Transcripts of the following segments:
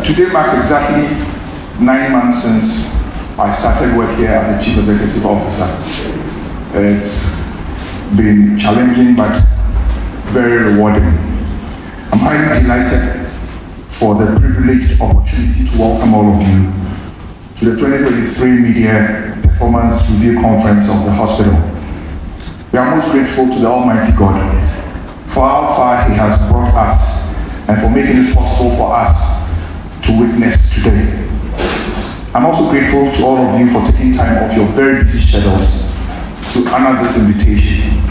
Today marks exactly 9 months since I started work here as the Chief Executive Officer. It's been challenging but very rewarding. I'm highly delighted for the privileged opportunity to welcome all of you to the 2023 Media Performance Review Conference of the hospital. We are most grateful to the Almighty God for how far He has brought us and for making it possible for us to witness today. I'm also grateful to all of you for taking time off your very busy schedules to honor this invitation.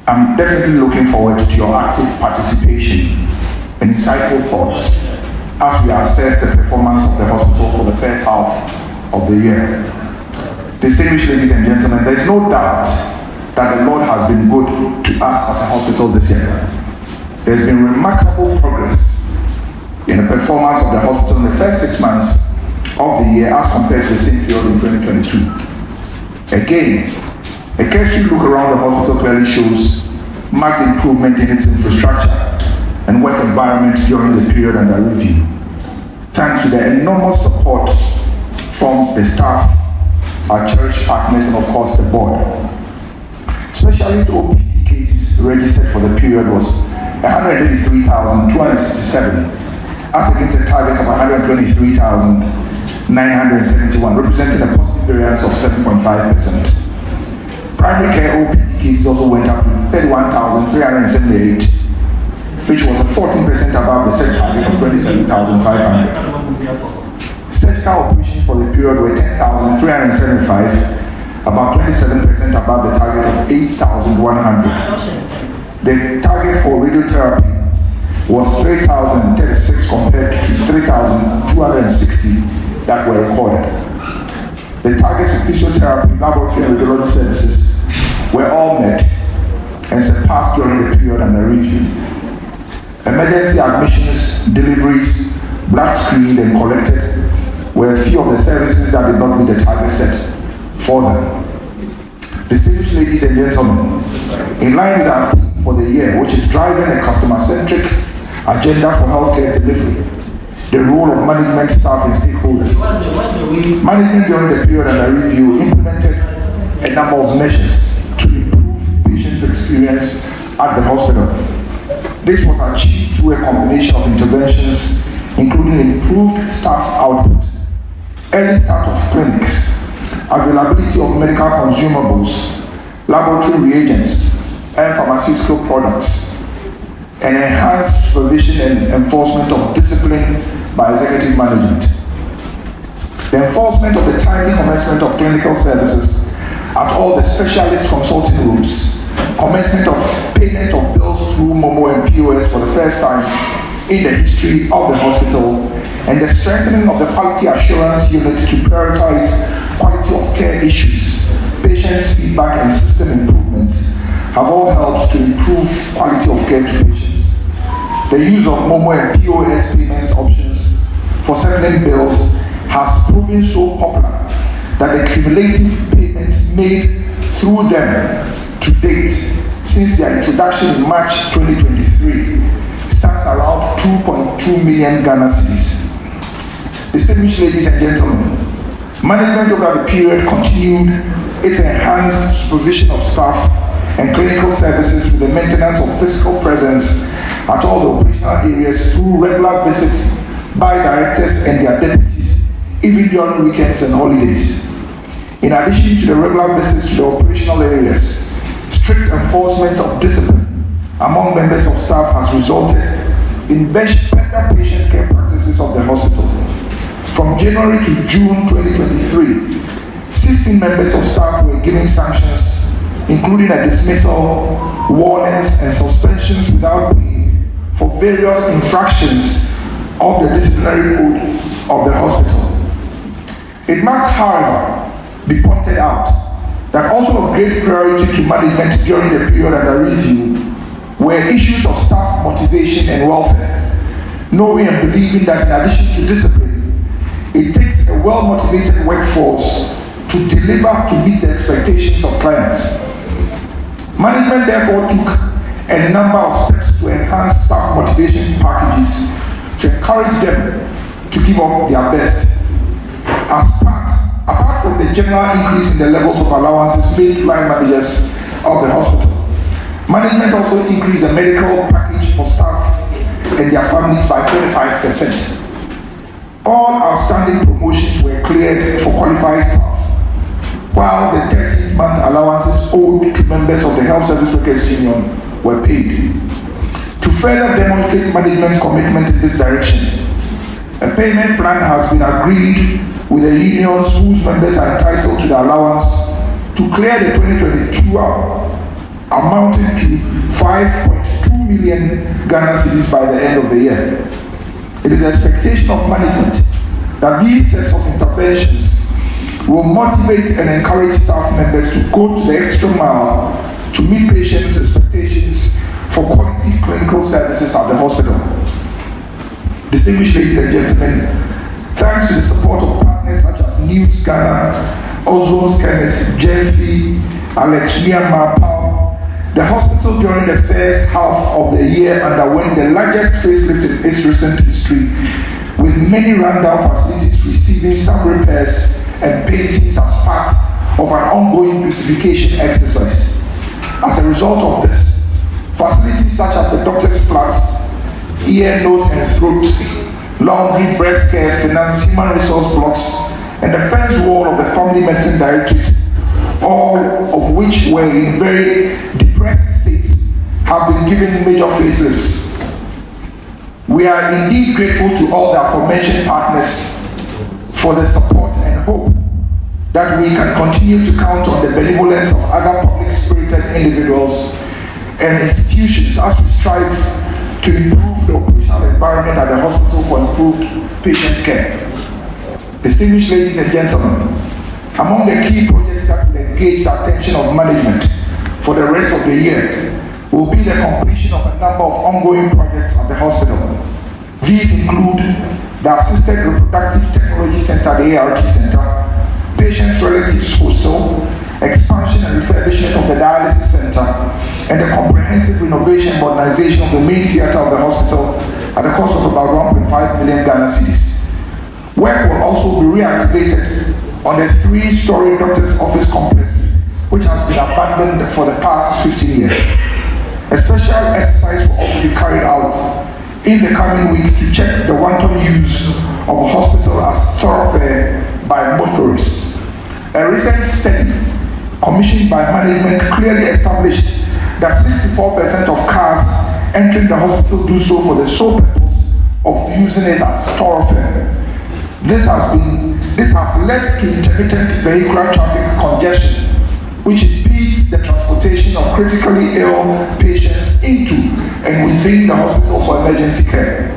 I'm definitely looking forward to your active participation and insightful thoughts as we assess the performance of the hospital for the first half of the year. Distinguished ladies and gentlemen, there is no doubt that the Lord has been good to us as a hospital this year. There's been remarkable progress in the performance of the hospital in the first 6 months of the year as compared to the same period in 2022. Again, a cursory look around the hospital clearly shows marked improvement in its infrastructure and work environment during the period under review, thanks to the enormous support from the staff, our cherished partners, and of course the board. Specialist OPD cases registered for the period was 183,267, as against a target of 123,971, representing a positive variance of 7.5%. Primary care OPD cases also went up to 31,378, which was 14% above the set target of 27,500. Surgical operations for the period were 10,375, about 27% above the target of 8,100. The target for radiotherapy was 3,036 compared to 3,260 that were recorded. The targets for physiotherapy, laboratory, and radiology services were all met and surpassed during the period under review. Emergency admissions, deliveries, blood screened and collected were a few of the services that did not meet the target set for them. Distinguished ladies and gentlemen, in line with our theme for the year, which is driving a customer-centric agenda for healthcare delivery, the role of management, staff, and stakeholders. Management during the period under review implemented a number of measures to improve patients' experience at the hospital. This was achieved through a combination of interventions, including improved staff output, early start of clinics, availability of medical consumables, laboratory reagents, and pharmaceutical products, and enhanced supervision and enforcement of discipline by executive management. The enforcement of the timely commencement of clinical services at all the specialist consulting rooms, commencement of payment of bills through Momo and POS for the first time in the history of the hospital, and the strengthening of the quality assurance unit to prioritize quality of care issues, patients' feedback, and system improvements have all helped to improve quality of care to patients. The use of Momo and POS payments options for settling bills has proven so popular that the cumulative payments made through them to date since their introduction in March 2023 stands around 2.2 million Ghana cedis. Distinguished ladies and gentlemen, management over the period continued its enhanced supervision of staff and clinical services with the maintenance of physical presence at all the operational areas through regular visits by directors and their deputies, even during weekends and holidays. In addition to the regular visits to the operational areas, strict enforcement of discipline among members of staff has resulted in better patient care practices of the hospital. From January to June 2023, 16 members of staff were given sanctions, including a dismissal, warnings, and suspensions without pay for various infractions of the disciplinary code of the hospital. It must, however, be pointed out that also of great priority to management during the period under review were issues of staff motivation and welfare, knowing and believing that in addition to discipline, it takes a well-motivated workforce to deliver to meet the expectations of clients. Management therefore took a number of steps to enhance staff motivation packages to encourage them to give up their best. Apart from the general increase in the levels of allowances paid to line managers of the hospital, management also increased the medical package for staff and their families by 25%. All outstanding promotions were cleared for qualified staff, while the 13-month allowances owed to members of the Health Service Workers Union were paid. To further demonstrate management's commitment in this direction, a payment plan has been agreed with the unions whose members are entitled to the allowance to clear the 2022 amounting to 5.2 million Ghana cedis by the end of the year. It is the expectation of management that these sets of interventions will motivate and encourage staff members to go to the extra mile to meet patients' expectations for quality clinical services at the hospital. Distinguished ladies and gentlemen, thanks to the support of partners such as News Ghana, Ozone Chemist, Genfi, Alex Myanmar, the hospital during the first half of the year underwent the largest facelift in its recent history, with many rundown facilities receiving some repairs and paintings as part of an ongoing beautification exercise. As a result of this, facilities such as the doctor's flats, ear, nose and throat, laundry, breast care, finance, human resource blocks, and the fence wall of the Family Medicine Directorate, all of which were in very depressed states, have been given major facelifts. We are indeed grateful to all the aforementioned partners for the support and hope that we can continue to count on the benevolence of other public-spirited individuals and institutions as we strive to improve the operational environment at the hospital for improved patient care. Distinguished ladies and gentlemen, among the key projects that will engage the attention of management for the rest of the year will be the completion of a number of ongoing projects at the hospital. These include the Assisted Reproductive Technology Center, the ART Center, Patients' Relatives Hostel, expansion and refurbishment of the Dialysis Center, and the comprehensive renovation and modernization of the main theater of the hospital at a cost of about 1.5 million Ghana cedis. Work will also be reactivated on the 3-story doctor's office complex, which has been abandoned for the past 15 years. A special exercise will also be carried out in the coming weeks to check the wanton use of a hospital as thoroughfare by motorists. A recent study commissioned by management clearly established that 64% of cars entering the hospital do so for the sole purpose of using it as thoroughfare. This has led to intermittent vehicular traffic congestion, which impedes the transportation of critically ill patients into and within the hospital for emergency care.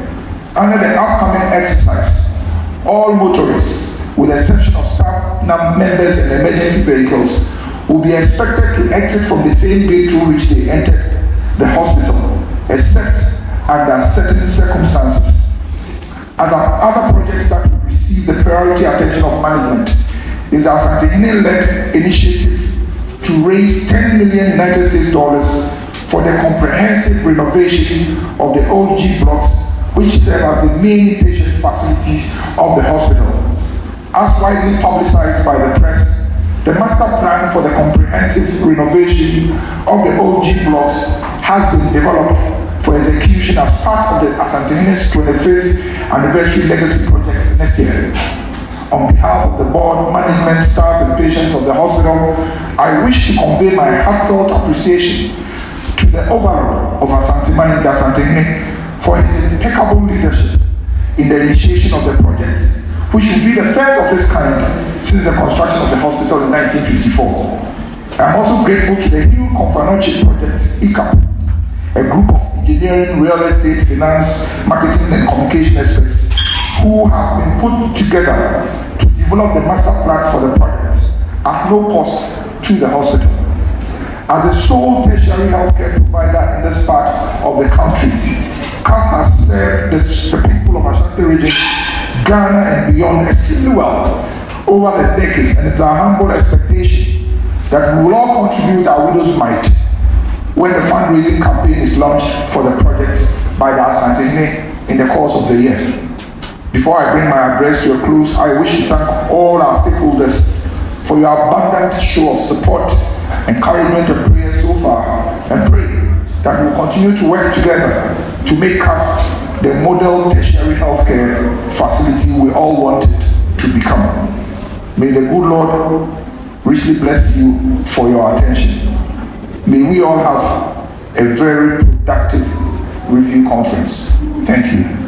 Under the upcoming exercise, all motorists, with the exception of staff members and emergency vehicles, will be expected to exit from the same gate through which they entered the hospital, except under certain circumstances. Other projects that will receive the priority attention of management is our Santehene-led initiative to raise $10 million US for the comprehensive renovation of the old G blocks, which serve as the main patient facilities of the hospital. As widely publicized by the press, the master plan for the comprehensive renovation of the old G blocks has been developed for execution as part of the Asantehene's 25th anniversary legacy projects next year. On behalf of the board, management, staff, and patients of the hospital, I wish to convey my heartfelt appreciation to the overlord of Asantehene for his impeccable leadership in the initiation of the project, which will be the first of its kind since the construction of the hospital in 1954. I am also grateful to the new Komfo Anokye Project, ICAP, a group of engineering, real estate, finance, marketing, and communication experts who have been put together to develop the master plan for the project at no cost to the hospital. As the sole tertiary healthcare provider in this part of the country, KATH has served the people of Ashanti region, Ghana and beyond extremely well over the decades, and it's our humble expectation that we will all contribute our widow's mite when the fundraising campaign is launched for the project by the Asantehene in the course of the year. Before I bring my address to a close, I wish to thank all our stakeholders for your abundant show of support, encouragement, and prayer so far, and pray that we will continue to work together to make KATH the model tertiary healthcare facility we all want it to become. May the good Lord richly bless you for your attention. May we all have a very productive review conference. Thank you.